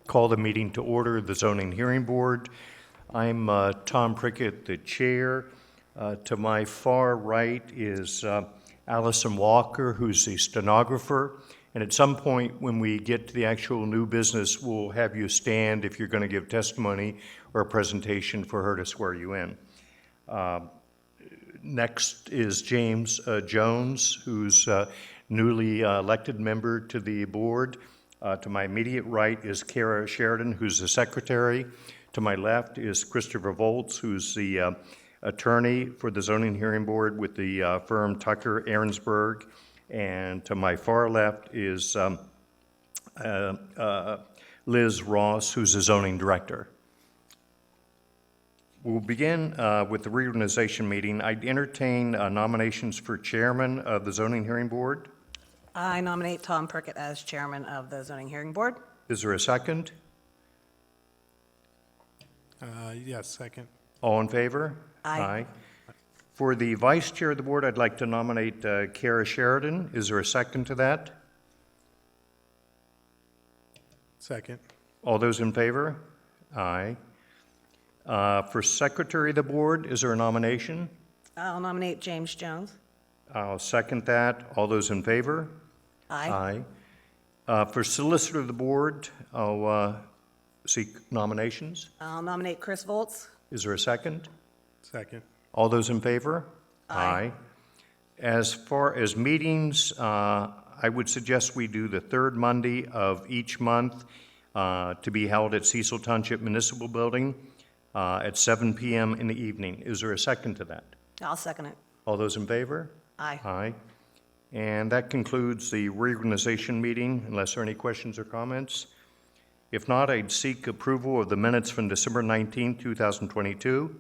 Call the meeting to order, the Zoning Hearing Board. I'm Tom Prickett, the chair. To my far right is Allison Walker, who's the stenographer. And at some point when we get to the actual new business, we'll have you stand if you're going to give testimony or a presentation for her to swear you in. Next is James Jones, who's a newly elected member to the board. To my immediate right is Kara Sheridan, who's the secretary. To my left is Christopher Volz, who's the attorney for the Zoning Hearing Board with the firm Tucker Ahrensberg. And to my far left is Liz Ross, who's the zoning director. We'll begin with the reorganization meeting. I'd entertain nominations for chairman of the Zoning Hearing Board. I nominate Tom Prickett as chairman of the Zoning Hearing Board. Is there a second? Yes, second. All in favor? Aye. For the vice chair of the board, I'd like to nominate Kara Sheridan. Is there a second to that? Second. All those in favor? Aye. For secretary of the board, is there a nomination? I'll nominate James Jones. I'll second that. All those in favor? Aye. For solicitor of the board, I'll seek nominations. I'll nominate Chris Volz. Is there a second? Second. All those in favor? Aye. As far as meetings, I would suggest we do the third Monday of each month to be held at Cecil Township Municipal Building at 7 p.m. in the evening. Is there a second to that? I'll second it. All those in favor? Aye. Aye. And that concludes the reorganization meeting, unless there are any questions or comments. If not, I'd seek approval of the minutes from December 19, 2022.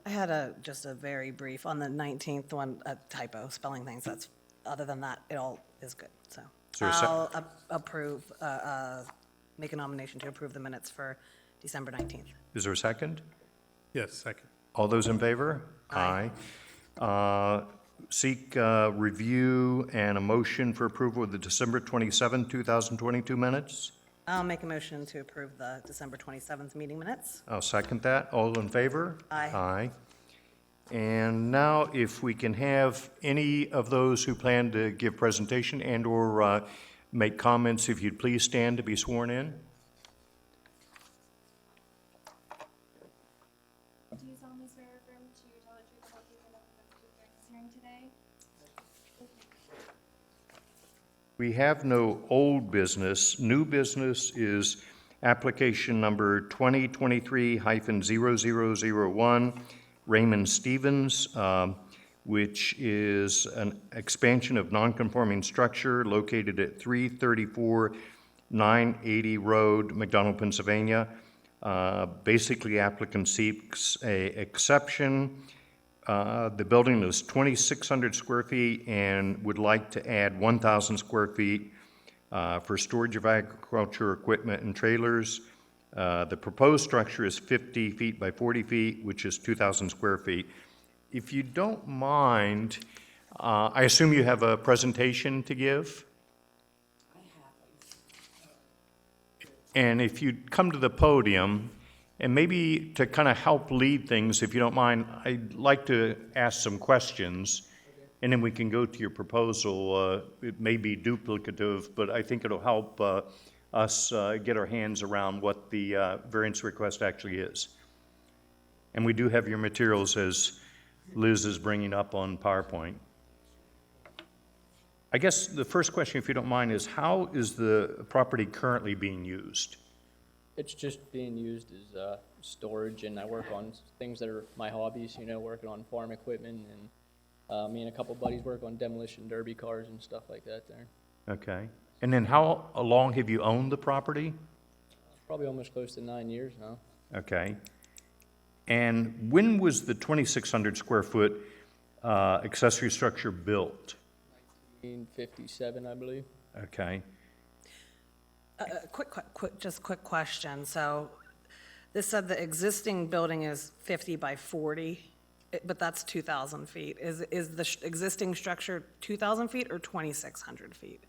I had just a very brief, on the 19th one, a typo, spelling things. That's, other than that, it all is good. So there a sec- I'll approve, make a nomination to approve the minutes for December 19th. Is there a second? Yes, second. All those in favor? Aye. Seek review and a motion for approval of the December 27, 2022 minutes. I'll make a motion to approve the December 27th meeting minutes. I'll second that. All in favor? Aye. Aye. And now, if we can have any of those who plan to give presentation and or make comments, if you'd please stand to be sworn in. Do you solemnly swear or affirm to tell the truth, the whole truth, and nothing but the truth during this hearing today? We have no old business. New business is application number 2023-0001, Raymond Stevens, which is an expansion of nonconforming structure located at 334 980 Road, McDonald, Pennsylvania. Basically, applicant seeks a exception. The building is 2,600 square feet and would like to add 1,000 square feet for storage of agriculture equipment and trailers. The proposed structure is 50 feet by 40 feet, which is 2,000 square feet. If you don't mind, I assume you have a presentation to give? And if you'd come to the podium, and maybe to kind of help lead things, if you don't mind, I'd like to ask some questions, and then we can go to your proposal. It may be duplicative, but I think it'll help us get our hands around what the variance request actually is. And we do have your materials, as Liz is bringing up on PowerPoint. I guess the first question, if you don't mind, is how is the property currently being used? It's just being used as storage, and I work on things that are my hobbies, you know, working on farm equipment, and me and a couple buddies work on demolition derby cars and stuff like that there. Okay. And then how long have you owned the property? Probably almost close to 9 years now. Okay. And when was the 2,600 square foot accessory structure built? 1957, I believe. Okay. Quick question. So this said the existing building is 50 by 40, but that's 2,000 feet. Is the existing structure 2,000 feet or 2,600 feet?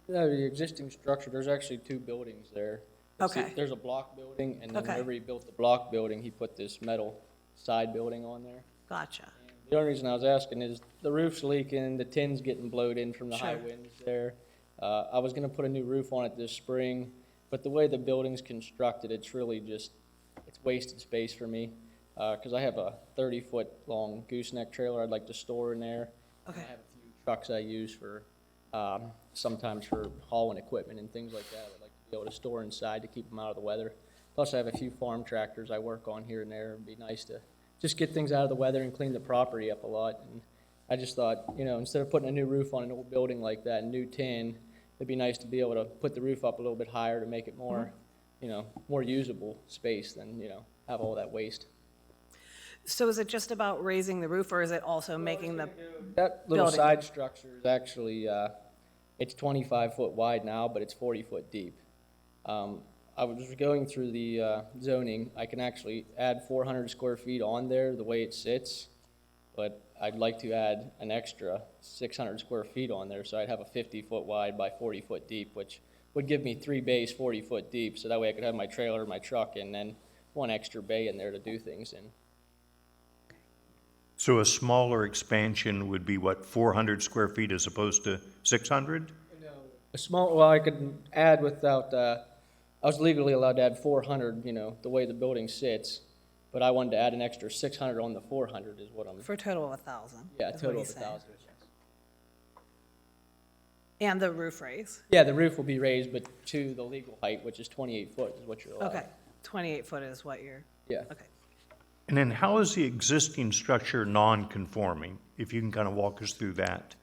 Yeah, the existing structure, there's actually two buildings there. Okay. See, there's a block building, and then Okay. whenever he built the block building, he put this metal side building on there. Gotcha. The only reason I was asking is the roof's leaking, the tin's getting blowed in from the high Sure. winds there. I was gonna put a new roof on it this spring, but the way the building's constructed, it's really just, it's wasted space for me. Cause I have a 30-foot long gooseneck trailer I'd like to store in there. And Okay. I have a few trucks I use for, sometimes for hauling equipment and things like that. I'd like to be able to store inside to keep them out of the weather. Plus, I have a few farm tractors I work on here and there. It'd be nice to just get things out of the weather and clean the property up a lot. And I just thought, instead of putting a new roof on an old building like that, new tin, it'd be nice to be able to put the roof up a little bit higher to make it more, more usable space than, have all that waste. So is it just about raising the roof, or is it also making the, That little Building. side structure is actually, it's 25 foot wide now, but it's 40 foot deep. I was going through the zoning, I can actually add 400 square feet on there the way it sits, but I'd like to add an extra 600 square feet on there, so I'd have a 50 foot wide by 40 foot deep, which would give me 3 bays 40 foot deep, so that way I could have my trailer, my truck, and then 1 extra bay in there to do things in. So a smaller expansion would be what, 400 square feet as opposed to 600? A small, well, I could add without, I was legally allowed to add 400, the way the building sits, but I wanted to add an extra 600 on the 400 is what I'm, for a total of 1,000? yeah, is what total of he's saying. 1,000. And the roof raise? Yeah, the roof will be raised, but to the legal height, which is 28 foot is what you're allowed. Okay, 28 foot is what you're, Yeah. okay. And then how is the existing structure non-conforming? If you can kind of walk us through that.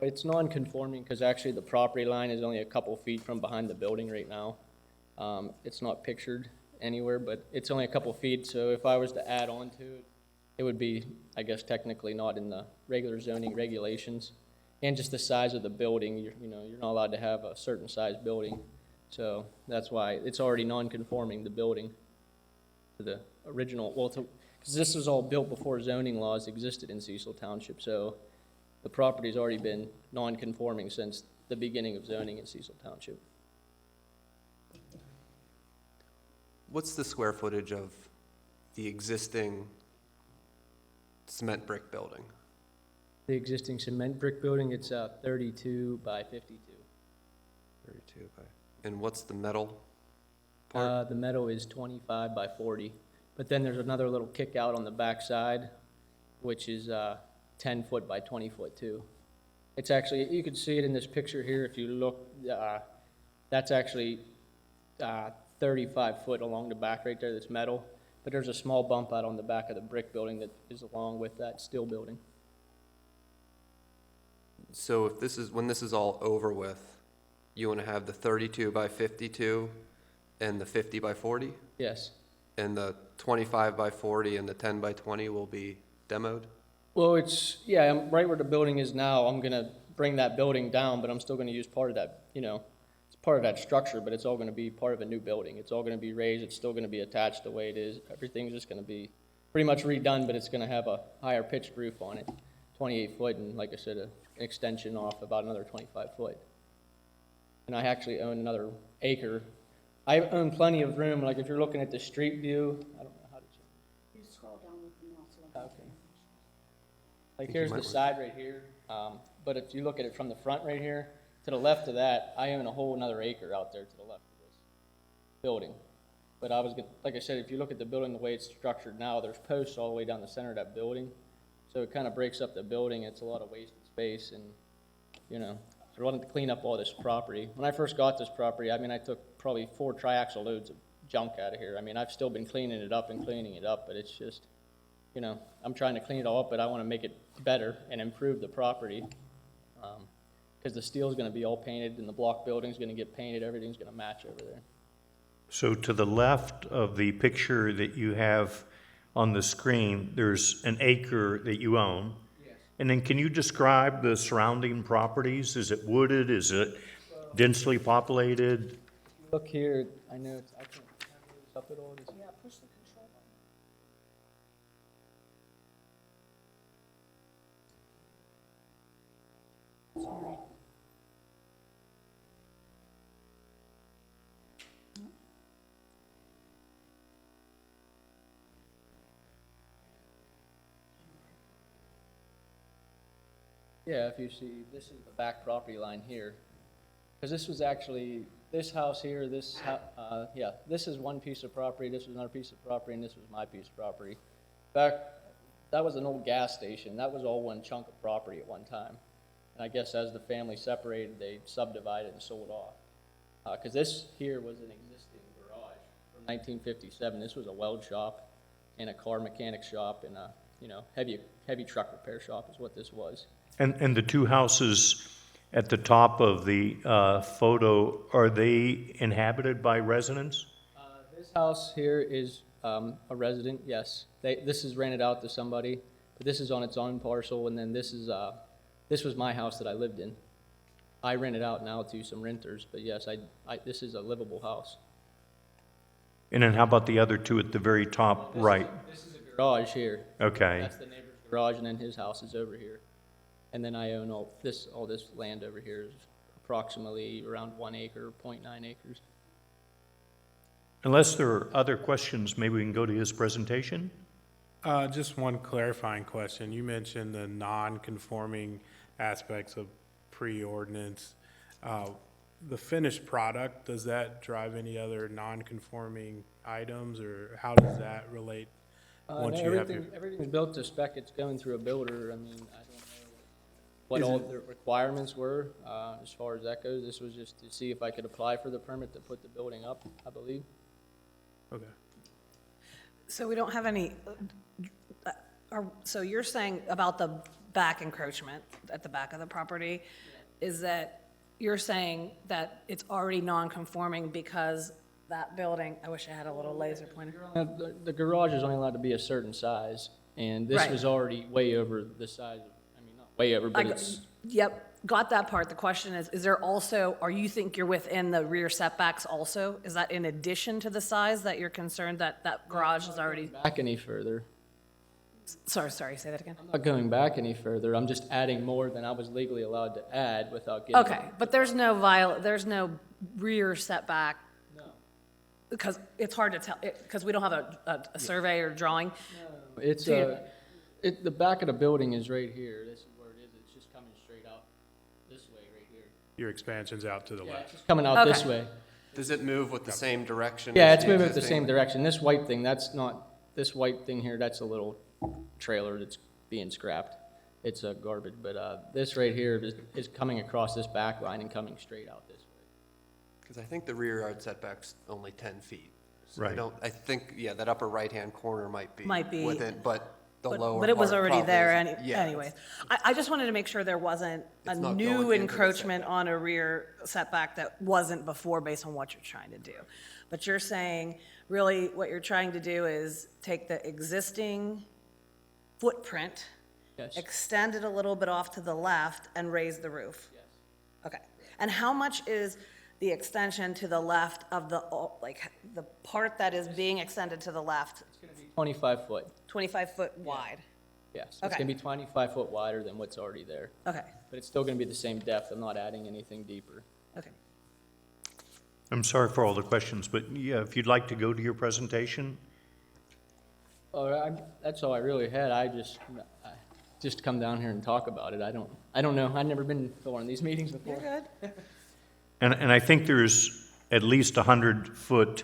It's non-conforming because actually the property line is only a couple feet from behind the building right now. It's not pictured anywhere, but it's only a couple feet, so if I was to add on to it, it would be, I guess, technically not in the regular zoning regulations. And just the size of the building, you're not allowed to have a certain size building. So that's why it's already non-conforming, the building, to the original, because this was all built before zoning laws existed in Cecil Township, so the property's already been non-conforming since the beginning of zoning in Cecil Township. What's the square footage of the existing cement brick building? The existing cement brick building, it's 32 by 52. 32 by, and what's the metal part? The metal is 25 by 40, but then there's another little kick out on the back side, which is 10 foot by 20 foot too. It's actually, you can see it in this picture here if you look, that's actually 35 foot along the back right there, that's metal, but there's a small bump out on the back of the brick building that is along with that steel building. So if this is, when this is all over with, you want to have the 32 by 52 and the 50 by 40? Yes. And the 25 by 40 and the 10 by 20 will be demoed? Well, I'm right where the building is now. I'm gonna bring that building down, but I'm still gonna use part of that, it's part of that structure, but it's all gonna be part of a new building. It's all gonna be raised, it's still gonna be attached the way it is. Everything's just gonna be pretty much redone, but it's gonna have a higher pitched roof on it, 28 foot, and like I said, an extension off about another 25 foot. And I actually own another acre. I own plenty of room, like if you're looking at the street view, I don't know how to change. You scroll down with the mouse. a little bit. Okay. Like you here's might the want- side right here, but if you look at it from the front right here, to the left of that, I own a whole another acre out there to the left of this building. But I was gonna, like I said, if you look at the building the way it's structured now, there's posts all the way down the center of that building. So it kind of breaks up the building, it's a lot of wasted space and, I wanted to clean up all this property. When I first got this property, I took probably 4 triaxle loads of junk out of here. I've still been cleaning it up and cleaning it up, but it's just, I'm trying to clean it all up, but I want to make it better and improve the property. Because the steel's going to be all painted and the block building's going to get painted, everything's going to match over there. So to the left of the picture that you have on the screen, there's an acre that you own. Yes. And then can you describe the surrounding properties? Is it wooded? Is it densely populated? Look here, I know I can't move this up at all. Yeah, push the control button. Sorry. Yeah, if you see, this is the back property line here. Because this was actually, this house here, this is one piece of property, this was another piece of property, and this was my piece of property. Back, that was an old gas station. That was all one chunk of property at one time. And I guess as the family separated, they subdivided and sold off. Because this here was an existing garage from 1957. This was a weld shop and a car mechanic shop and a, heavy truck repair shop is what this was. And the two houses at the top of the photo, are they inhabited by residents? This house here is a resident, yes. This is rented out to somebody, but this is on its own parcel, and then this was my house that I lived in. I rent it out now to some renters, but yes, this is a livable house. And then how about the other two at the very top right? This is a garage here. Okay. That's the neighbor's garage, and then his house is over here. And then I own all this land over here is approximately around 1 acre, 0.9 acres. Unless there are other questions, maybe we can go to his presentation? Just one clarifying question. You mentioned the non-conforming aspects of pre-ordinance. The finished product, does that drive any other non-conforming items, or how does that relate once you have your? Everything's built to spec. It's going through a builder. I mean, I don't know what all the requirements were as far as that goes. This was just to see if I could apply for the permit to put the building up, I believe. Okay. So we don't have any, so you're saying about the back encroachment at the back of the property, is that you're saying that it's already non-conforming because that building, I wish I had a little laser pointer. The garage is only allowed to be a certain size, and this Right. was already way over the size of, I mean, not way over, but it's, Yep, got that part. The question is there also, or you think you're within the rear setbacks also? Is that in addition to the size that you're concerned that that garage is already, back any further. sorry, say that again? I'm not going back any further. I'm just adding more than I was legally allowed to add without getting. Okay, but there's no rear setback, No. because it's hard to tell, because we don't have a survey or drawing. It's, So the back of the building is right here. This is where it is. It's just coming straight out this way right here. Your expansion's out to the Yeah, left. it's just coming out this Okay. way. Does it move with the same direction? Yeah, as it's moving with the existing? same direction. This white thing, this white thing here, that's a little trailer that's being scrapped. It's a garbage, but this right here is coming across this back line and coming straight out this way. Because I think the rear yard setback's only 10 feet. So Right. I think, yeah, that upper right-hand corner might be. Might be. Within, but the lower But it was part already probably there isn't. Yeah, anyway. I just wanted to make sure there wasn't a It's not new going into the encroachment on a rear setback that wasn't before based on what you're trying to do. But you're saying, really, what you're trying to do is take the existing footprint, Yes. extend it a little bit off to the left, and raise the roof? Yes. Okay. And how much is the extension to the left of the part that is being extended to the left, It's gonna be 25 foot. 25 foot wide? Yes. It's Okay. gonna be 25 foot wider than what's already there. Okay, But it's still gonna be the same depth. I'm not adding anything deeper. okay. I'm sorry for all the questions, but yeah, if you'd like to go to your presentation? That's all I really had. I just come down here and talk about it. I don't know. I've never been to one of these meetings before. You're good. And I think there's at least 100-foot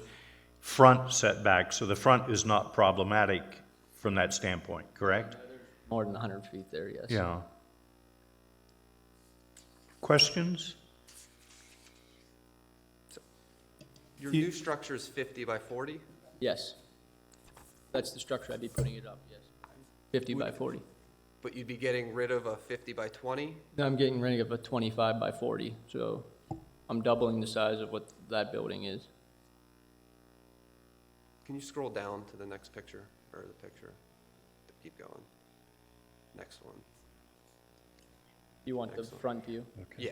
front setback, so the front is not problematic from that standpoint, correct? More than 100 feet there, yes. Yeah. Questions? Your new structure is 50 by 40? Yes. That's the structure I'd be putting it up, yes. 50 by 40. But you'd be getting rid of a 50 by 20? No, I'm getting rid of a 25 by 40, so I'm doubling the size of what that building is. Can you scroll down to the next picture, or the picture? Keep going. Next one. You want the Excellent. front view? Yeah.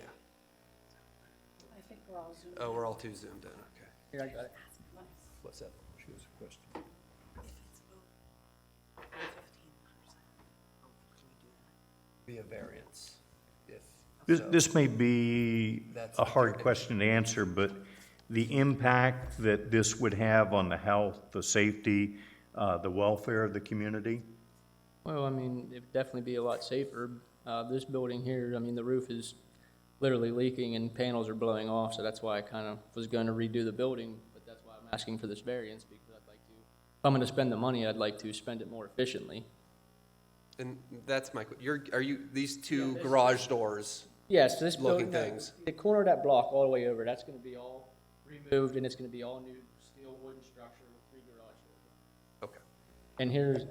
I think we're all zoomed. Oh, we're all too zoomed in, okay. Here, I got it. What's that? Be a variance, if. so. This may be That's a the hard third. question to answer, but the impact that this would have on the health, the safety, the welfare of the community? Well, I mean, it'd definitely be a lot safer. This building here, I mean, the roof is literally leaking and panels are blowing off, so that's why I kind of was going to redo the building, but that's why I'm asking for this variance, because I'd like to, if I'm going to spend the money, I'd like to spend it more efficiently. And that's my, are you, these two this- garage doors, Yes, this Looking building, things. the corner of that block all the way over, that's going to be all removed, and it's going to be all new steel wooden structure with 3 garage doors. okay. And here's,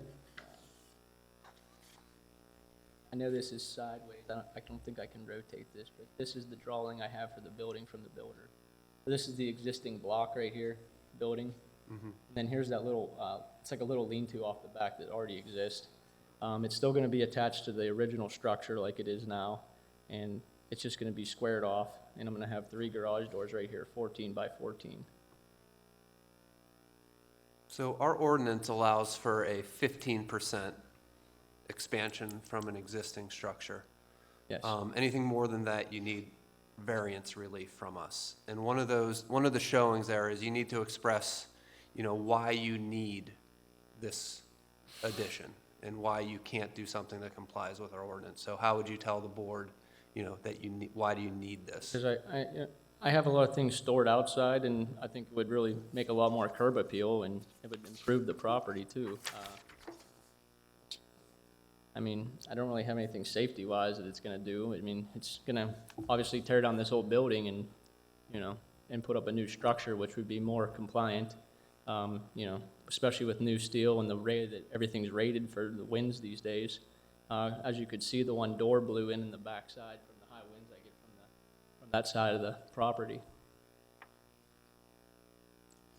I know this is sideways, I don't think I can rotate this, but this is the drawing I have for the building from the builder. This is the existing block right here, building. And then here's that little, it's like a little lean-to off the back that already exists. It's still gonna be attached to the original structure like it is now, and it's just gonna be squared off, and I'm gonna have 3 garage doors right here, 14 by 14. So our ordinance allows for a 15% expansion from an existing structure. Yes. Anything more than that, you need variance relief from us. And one of the showings there is you need to express, why you need this addition and why you can't do something that complies with our ordinance. So how would you tell the board, that you need, why do you need this? Because I have a lot of things stored outside, and I think it would really make a lot more curb appeal, and it would improve the property too. I mean, I don't really have anything safety-wise that it's gonna do. I mean, it's gonna obviously tear down this whole building and, and put up a new structure, which would be more compliant, especially with new steel and the rate that everything's rated for the winds these days. As you could see, the one door blew in the backside from the high winds I get from that side of the property.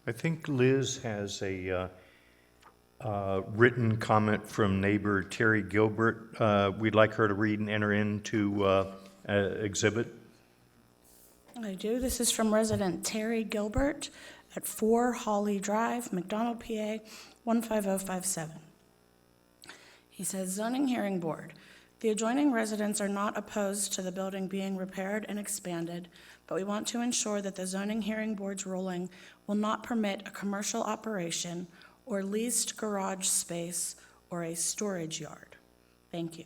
I think Liz has a written comment from neighbor Terry Gilbert. We'd like her to read and enter into exhibit. I do. This is from resident Terry Gilbert at 4 Holly Drive, McDonald, PA 15057. He says, zoning hearing board. The adjoining residents are not opposed to the building being repaired and expanded, but we want to ensure that the zoning hearing board's ruling will not permit a commercial operation or leased garage space or a storage yard. Thank you.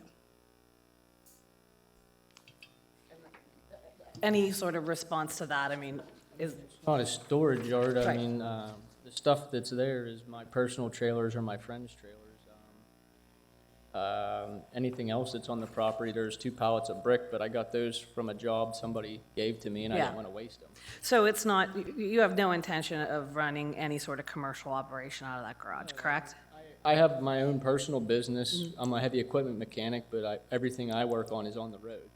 Any sort of response to that? I mean, is, It's not a storage yard. I Right. mean, the stuff that's there is my personal trailers or my friend's trailers. Anything else that's on the property, there's 2 pallets of brick, but I got those from a job somebody gave to me, and I Yeah. didn't want to waste them. so it's not, you have no intention of running any sort of commercial operation out of that garage, correct? I have my own personal business. I'm a heavy equipment mechanic, but everything I work on is on the road.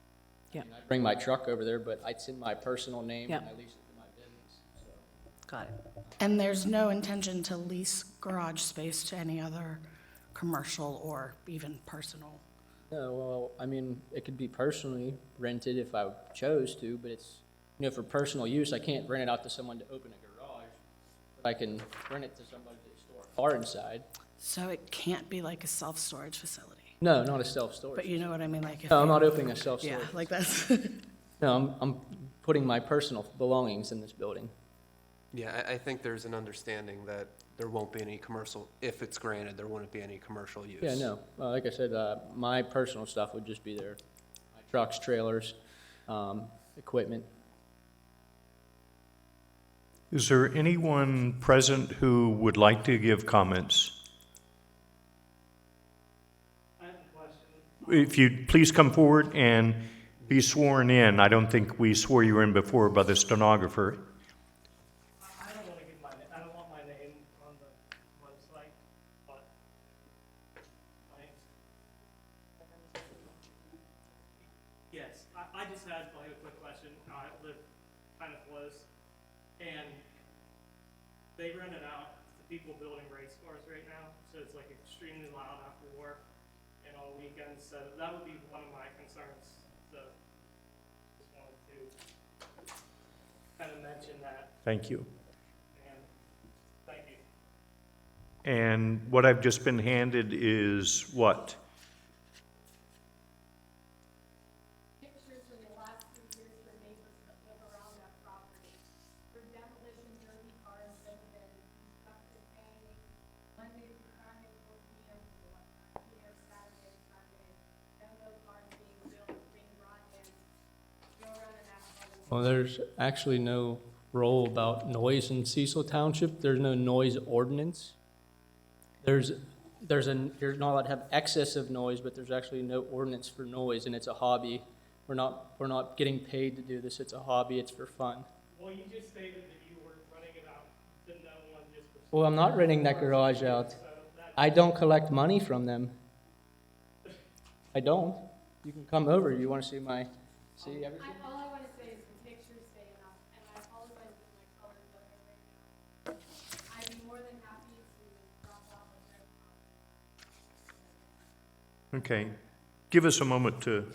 Yeah, I bring my truck over there, but it's in my personal name, and Yeah. I lease it to my business, so. got it. And there's no intention to lease garage space to any other commercial or even personal. No, well, I mean, it could be personally rented if I chose to, but it's, for personal use, I can't rent it out to someone to open a garage. But I can rent it to somebody to store a car inside. So it can't be like a self-storage facility. No, not a self-storage. But you know what I mean, like if No, I'm you- not opening a Yeah, self-storage. like that's, No, I'm putting my personal belongings in this building. Yeah, I think there's an understanding that there won't be any commercial, if it's granted, there wouldn't be any commercial use. Yeah, no, like I said, my personal stuff would just be there. My trucks, trailers, equipment. Is there anyone present who would like to give comments? If you'd please come forward and be sworn in. I don't think we swore you in before by the stenographer. I don't want to give I don't want my name on the website, but yes, I just had like a quick question. I live kind of close, and they rent it out to people building race cars right now, so it's like extremely loud after work and on weekends, so that would be one of my concerns, so just wanted to kind of mention that. Thank you. And thank you. And what I've just been handed is what? Pictures in the last 3 years for neighbors that live around that property. For demolition derby cars that have been constructed paying Monday through Friday, 4 p.m. to 1 p.m. Saturday. Well, there's actually no rule about noise in Cecil Township. There's no noise ordinance. You're not allowed to have excessive noise, but there's actually no ordinance for noise, and it's a hobby. We're not getting paid to do this. It's a hobby. It's for fun. Well, you just stated that you were running it out to no one just for. Well, I'm not renting that garage out. So that, I don't collect money from them. I don't. You can come over. You want to see everything? All I wanna say is the pictures say enough, and I apologize if my color's better right now. I'd be more than happy to drop off a red. Okay, give us a moment to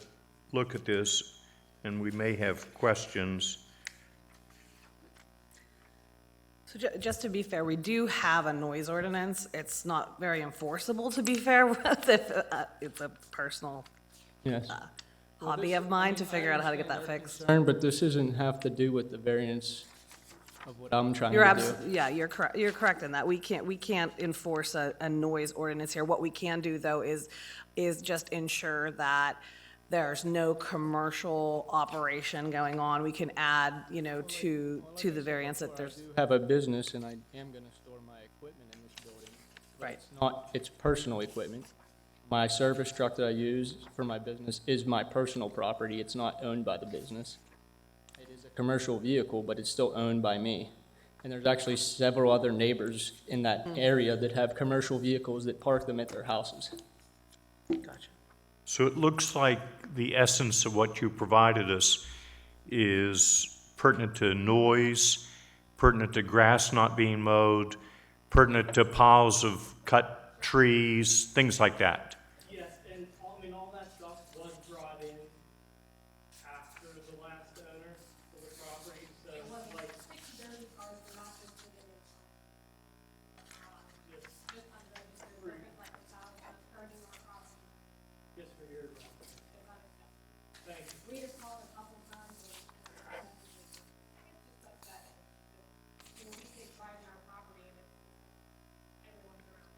look at this, and we may have questions. So just to be fair, we do have a noise ordinance. It's not very enforceable, to be fair, with it's a personal Yes. hobby of mine to figure out how to get that fixed. Concern, but this doesn't have to do with the variance of what I'm trying You're to do. yeah, you're correct in that. We can't enforce a noise ordinance here. What we can do, though, is just ensure that there's no commercial operation going on. We can add, to the variance that there's, Have a business, and I am going to store my equipment in this building. But Right. it's personal equipment. My service truck that I use for my business is my personal property. It's not owned by the business. It is a commercial vehicle, but it's still owned by me. And there's actually several other neighbors in that area that have commercial vehicles that park them at their houses. gotcha. So it looks like the essence of what you provided us is pertinent to noise, pertinent to grass not being mowed, pertinent to piles of cut trees, things like that. yes, and all that stuff was brought in after the last owner of the property, so like, 6 dirty cars were not just sitting in just unregistered, looking like a child hurting our property. just for your, It's unacceptable. thank you. We just called a couple times and it's just upsetting. We take pride in our property and everyone's around.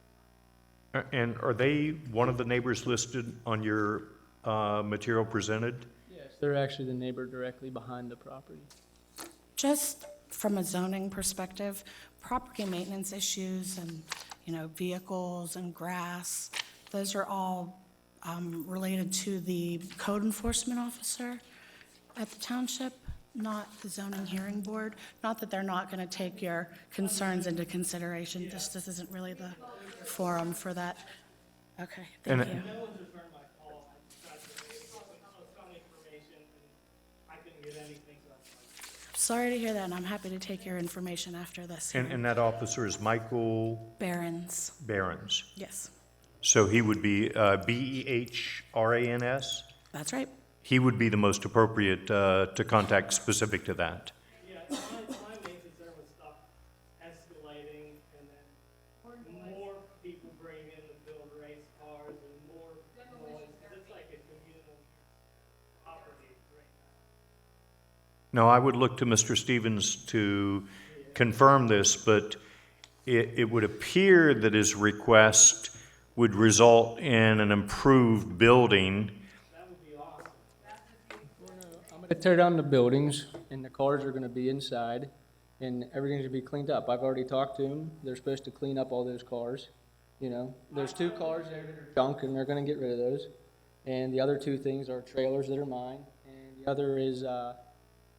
And are they one of the neighbors listed on your material presented? Yes. They're actually the neighbor directly behind the property. Just from a zoning perspective, property maintenance issues and, vehicles and grass, those are all related to the code enforcement officer at the township, not the zoning hearing board. Not that they're not going to take your concerns into consideration, just this isn't really the forum for that. Okay, thank And- you. No one's returned my call, I tried to get some information, and I couldn't get anything, so that's why. Sorry to hear that, and I'm happy to take your information after this. And that officer is Michael Barron's, Behrens. yes, So he would be Behrans? that's right. He would be the most appropriate to contact specific to that. Yeah, my main concern was stuff escalating and then more people bringing in to build race cars and more noise. 'Cause it's like a communal property right now. Now, I would look to Mr. Stevens to confirm this, but it would appear that his request would result in an improved building. That would be awesome. I'm going to tear down the buildings, and the cars are going to be inside, and everything's going to be cleaned up. I've already talked to them. They're supposed to clean up all those cars. There's 2 cars there that are junk, and they're going to get rid of those. And the other 2 things are trailers that are mine, and the other is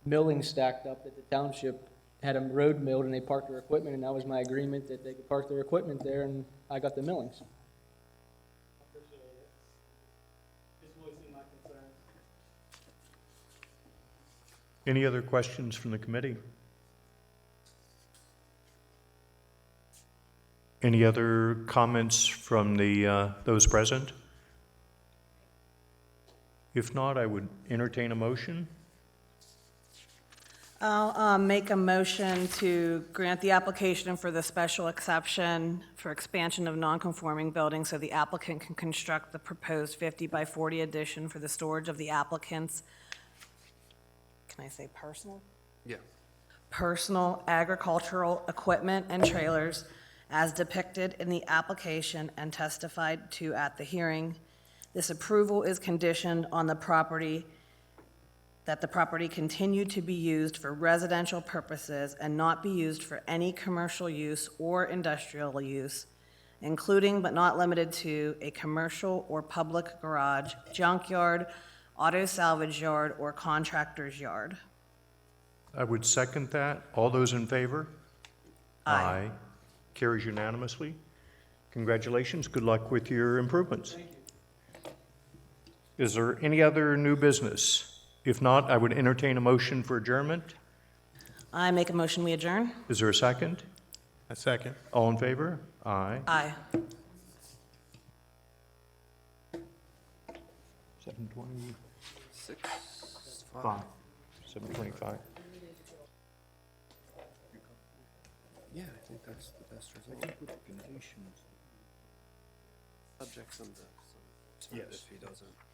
milling stacked up that the township had them road milled, and they parked their equipment, and that was my agreement that they could park their equipment there, and I got the millings. Appreciate it. Just voicing my concerns. Any other questions from the committee? Any other comments from those present? If not, I would entertain a motion. I'll make a motion to grant the application for the special exception for expansion of non-conforming buildings so the applicant can construct the proposed 50 by 40 addition for the storage of the applicant's, can I say personal? Yeah. Personal agricultural equipment and trailers as depicted in the application and testified to at the hearing. This approval is conditioned on the property that the property continue to be used for residential purposes and not be used for any commercial use or industrial use, including but not limited to a commercial or public garage, junkyard, auto salvage yard, or contractor's yard. I would second that. All those in favor? Aye. Carries unanimously. Congratulations. Good luck with your improvements. Thank you. Is there any other new business? If not, I would entertain a motion for adjournment. I make a motion, we adjourn? Is there a second? A second. All in favor? Aye. Aye. 7:25. 6:05. 7:25. Yeah, I think that's the best result. Subject some to, if he doesn't.